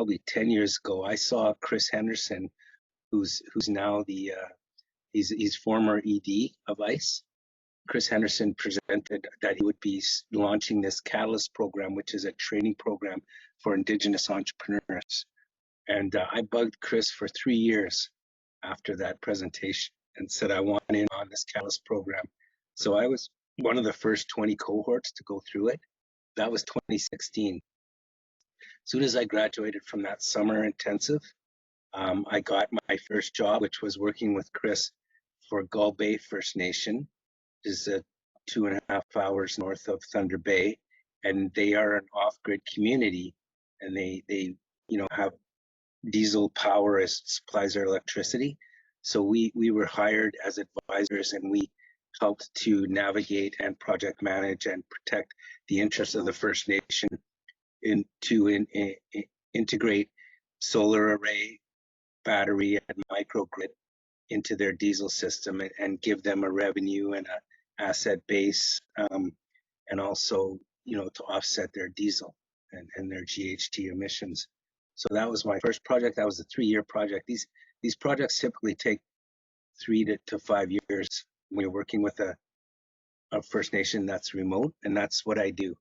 probably 10 years ago, I saw Chris Henderson, who's now he's former ED of ICE. Chris Henderson presented that he would be launching this Catalyst program, which is a training program for Indigenous entrepreneurs. And I bugged Chris for 3 years after that presentation and said, I want in on this Catalyst program. So I was one of the first 20 cohorts to go through it. That was 2016. As soon as I graduated from that summer intensive, I got my first job, which was working with Chris for Gull Bay First Nation, which is 2.5 hours north of Thunder Bay, and they are an off-grid community, and they have diesel power as supplies their electricity. So we were hired as advisors, and we helped to navigate and project manage and protect the interests of the First Nation to integrate solar array, battery, and microgrid into their diesel system and give them a revenue and a asset base, and also to offset their diesel and their GHG emissions. So that was my first project. That was a 3-year project. These projects typically take 3 to 5 years when you're working with a First Nation that's remote, and that's what I do.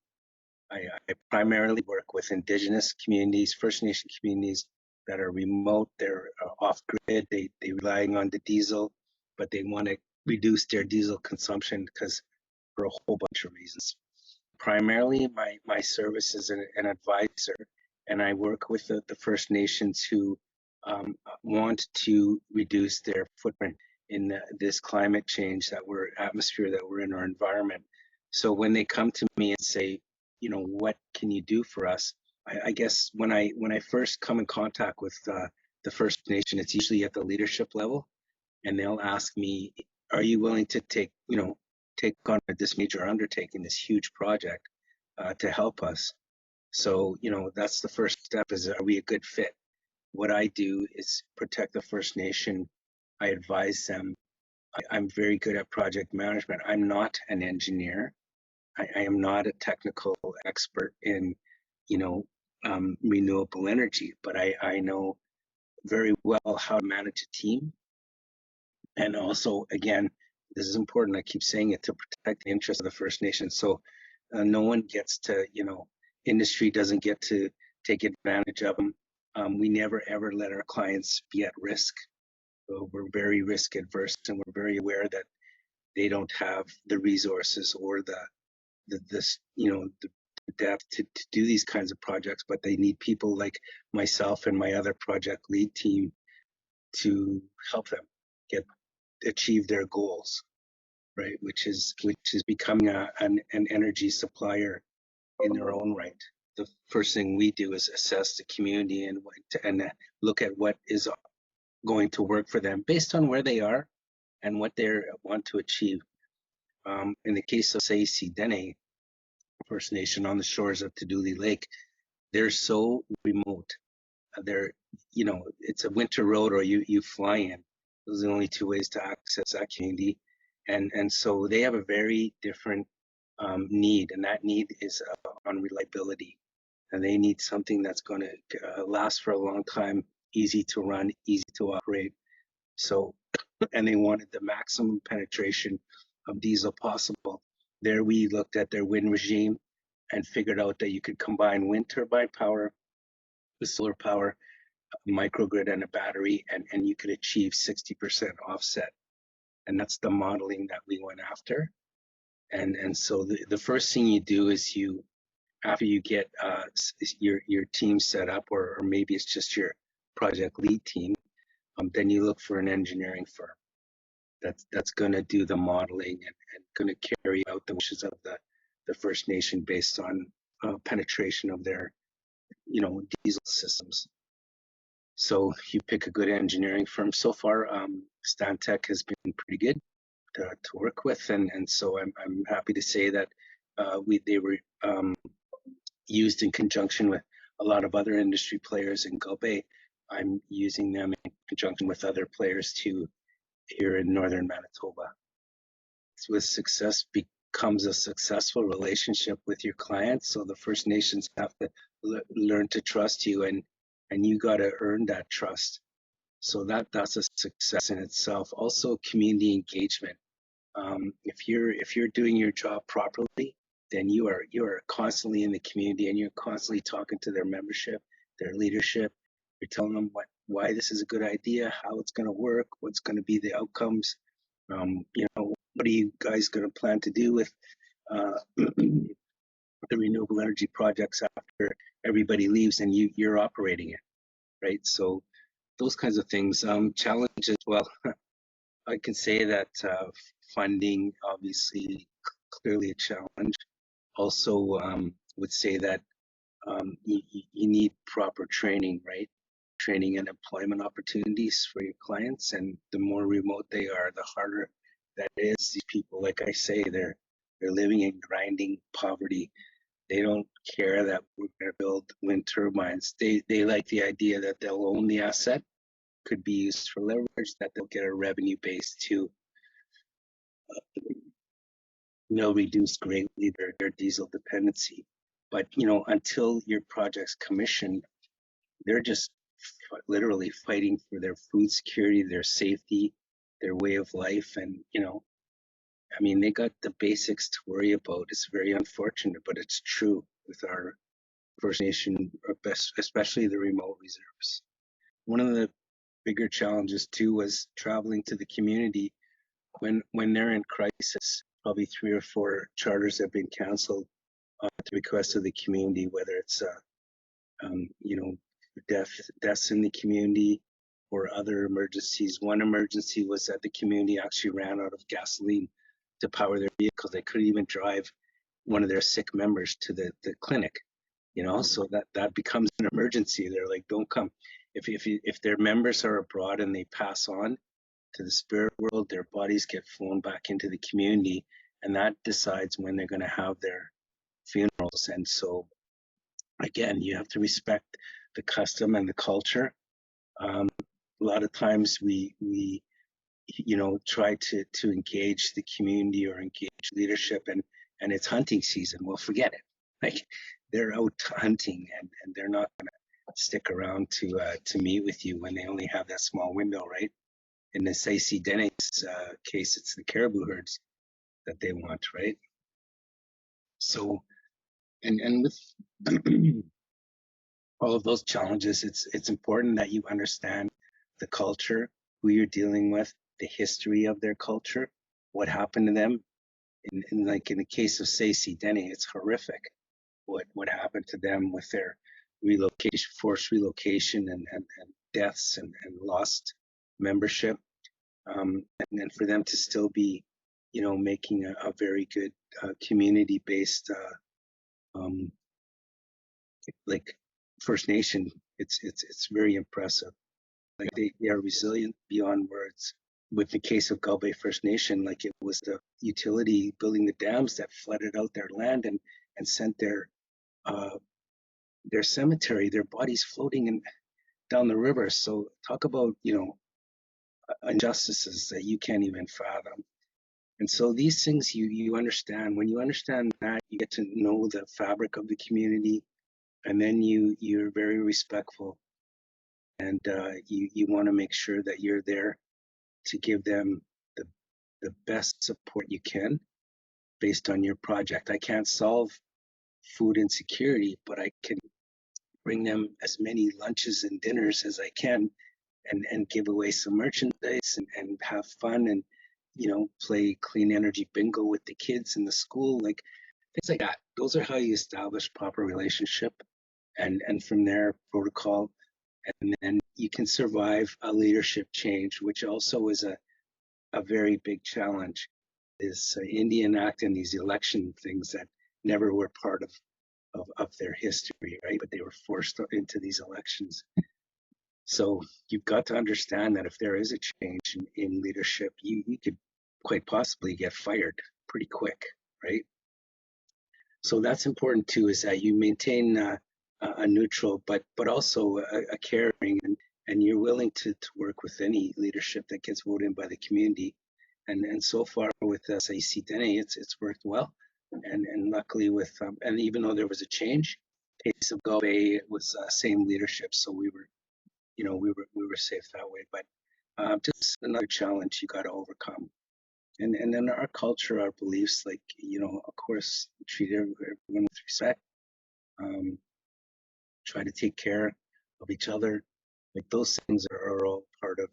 I primarily work with Indigenous communities, First Nation communities that are remote. They're off-grid. They're relying on the diesel, but they want to reduce their diesel consumption because for a whole bunch of reasons. Primarily, my service is an advisor, and I work with the First Nations who want to reduce their footprint in this climate change atmosphere that we're in, our environment. So when they come to me and say, what can you do for us? I guess when I first come in contact with the First Nation, it's usually at the leadership level, and they'll ask me, are you willing to take on this major undertaking, this huge project, to help us? So, that's the first step, is, are we a good fit? What I do is protect the First Nation. I advise them. I'm very good at project management. I'm not an engineer. I am not a technical expert in, renewable energy, but I know very well how to manage a team. And also, again, this is important, I keep saying it, to protect the interests of the First Nation. So no one gets to, industry doesn't get to take advantage of them. We never, ever let our clients be at risk. So we're very risk adverse, and we're very aware that they don't have the resources or the depth to do these kinds of projects, but they need people like myself and my other project lead team to help them achieve their goals, right? Which is becoming an energy supplier in their own right. The first thing we do is assess the community and look at what is going to work for them based on where they are and what they want to achieve. In the case of, say, Sidene First Nation on the shores of Tuduli Lake, they're so remote. It's a winter road, or you fly in. Those are the only two ways to access that community. And so they have a very different need, and that need is on reliability. And they need something that's going to last for a long time, easy to run, easy to operate. So, and they wanted the maximum penetration of diesel possible. There we looked at their wind regime and figured out that you could combine wind turbine power with solar power, microgrid, and a battery, and you could achieve 60% offset. And that's the modeling that we went after. And so the first thing you do is after you get your team set up, or maybe it's just your project lead team, then you look for an engineering firm that's going to do the modeling and going to carry out the wishes of the First Nation based on penetration of their diesel systems. So you pick a good engineering firm. So far, Stantec has been pretty good to work with, and so I'm happy to say that they were used in conjunction with a lot of other industry players in Gull Bay. I'm using them in conjunction with other players too here in northern Manitoba. So with success becomes a successful relationship with your clients. So the First Nations have to learn to trust you, and and you got to earn that trust. So that's a success in itself. Also, community engagement. If you're doing your job properly, then you are constantly in the community, and you're constantly talking to their membership, their leadership. You're telling them why this is a good idea, how it's going to work, what's going to be the outcomes. What are you guys going to plan to do with the renewable energy projects after everybody leaves and you're operating it, right? So those kinds of things. Challenges, well, I can say that funding, obviously, clearly a challenge. Also, would say that you need proper training, right? Training and employment opportunities for your clients, and the more remote they are, the harder that is. These people, like I say, they're living in grinding poverty. They don't care that we're going to build wind turbines. They like the idea that they'll own the asset, could be used for leverage, that they'll get a revenue base to reduce greatly their diesel dependency. But until your project's commissioned, they're just literally fighting for their food security, their safety, their way of life, and I mean, they got the basics to worry about. It's very unfortunate, but it's true with our First Nation, especially the remote reserves. One of the bigger challenges too was traveling to the community when they're in crisis. Probably 3 or 4 charters have been canceled at the request of the community, whether it's deaths in the community or other emergencies. One emergency was that the community actually ran out of gasoline to power their vehicles. They couldn't even drive one of their sick members to the clinic. So that becomes an emergency. They're like, don't come. If their members are abroad and they pass on to the spirit world, their bodies get flown back into the community, and that decides when they're going to have their funerals. And so, again, you have to respect the custom and the culture. A lot of times we try to engage the community or engage leadership, and it's hunting season. Well, forget it. Like, they're out hunting, and they're not going to stick around to meet with you when they only have that small window, right? In the Saisi Dene's case, it's the caribou herds that they want, right? So, and with all of those challenges, it's important that you understand the culture, who you're dealing with, the history of their culture, what happened to them. In the case of Saisi Dene, it's horrific what happened to them with their relocation, forced relocation, and deaths and lost membership. And for them to still be, making a very good community-based, like First Nation, it's very impressive. Like, they are resilient beyond words. With the case of Gull Bay First Nation, like, it was the utility building the dams that flooded out their land and sent their cemetery, their bodies floating down the river. So talk about injustices that you can't even fathom. And so these things you understand. When you understand that, you get to know the fabric of the community, and then you're very respectful, and you want to make sure that you're there to give them the best support you can based on your project. I can't solve food insecurity, but I can bring them as many lunches and dinners as I can, and give away some merchandise, and have fun, and play clean energy bingo with the kids in the school, like things like that. Those are how you establish proper relationship, and from there, protocol, and then you can survive a leadership change, which also is a very big challenge. Is Indian Act and these election things that never were part of their history, right? But they were forced into these elections. So you've got to understand that if there is a change in leadership, you could quite possibly get fired pretty quick, right? So that's important too, is that you maintain a neutral, but also a caring, and you're willing to work with any leadership that gets voted in by the community. And so far with Saisi Dene, it's worked well. And luckily with, and even though there was a change, case of Gull Bay, it was same leadership, so we were, we were safe that way. But just another challenge you got to overcome. And then our culture, our beliefs, like, of course, treat everyone with respect. Try to take care of each other. Like, those things are all part of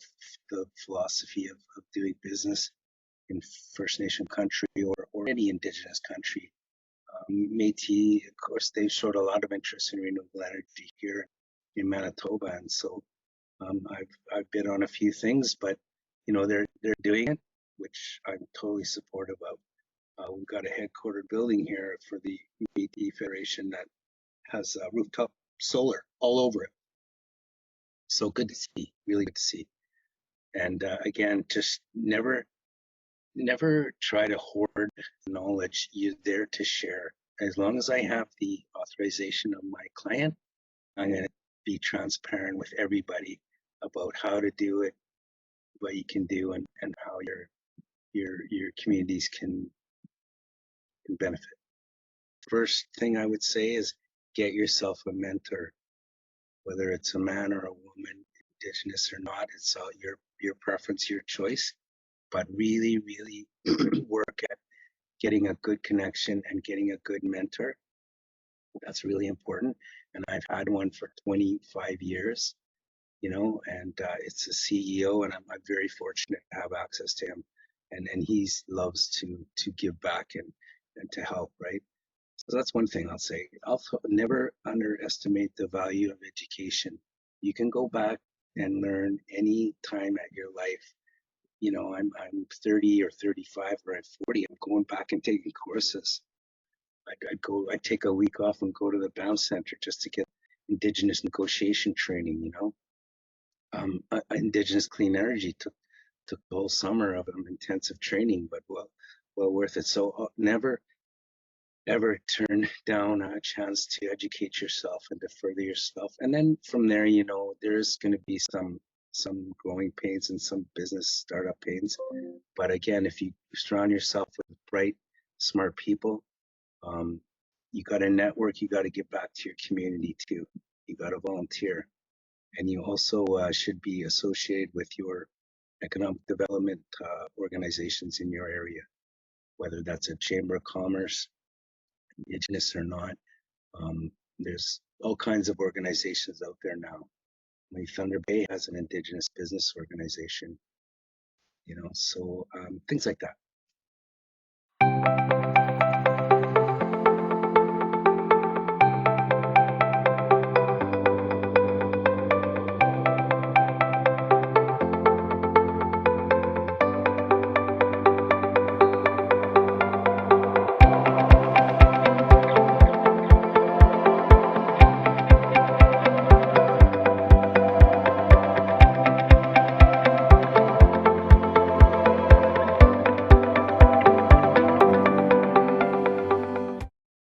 the philosophy of doing business in First Nation country, or any Indigenous country. Métis, of course, they've showed a lot of interest in renewable energy here in Manitoba, and so I've bid on a few things, but they're doing it, which I'm totally supportive of. We've got a headquartered building here for the Métis Federation that has rooftop solar all over it. So good to see, really good to see. And again, just never try to hoard knowledge. You're there to share. As long as I have the authorization of my client, I'm going to be transparent with everybody about how to do it, what you can do, and how your communities can benefit. First thing I would say is get yourself a mentor, whether it's a man or a woman, Indigenous or not. It's all your preference, your choice. But really, really work at getting a good connection and getting a good mentor. That's really important. And I've had one for 25 years, and it's a CEO, and I'm very fortunate to have access to him. And he loves to give back and to help, right? So that's one thing I'll say. Also, never underestimate the value of education. You can go back and learn any time at your life. I'm 30 or 35 or at 40. I'm going back and taking courses. I'd take a week off and go to the Banff Centre just to get Indigenous negotiation training. Indigenous Clean Energy took the whole summer of intensive training, but well worth it. So never ever turn down a chance to educate yourself and to further yourself. And then from there, there's going to be some growing pains and some business startup pains. But again, if you surround yourself with bright, smart people, you got to network. You got to give back to your community too. You got to volunteer, and you also should be associated with your economic development organizations in your area, whether that's a chamber of commerce, Indigenous or not. There's all kinds of organizations out there now. Thunder Bay has an Indigenous business organization, so things like that.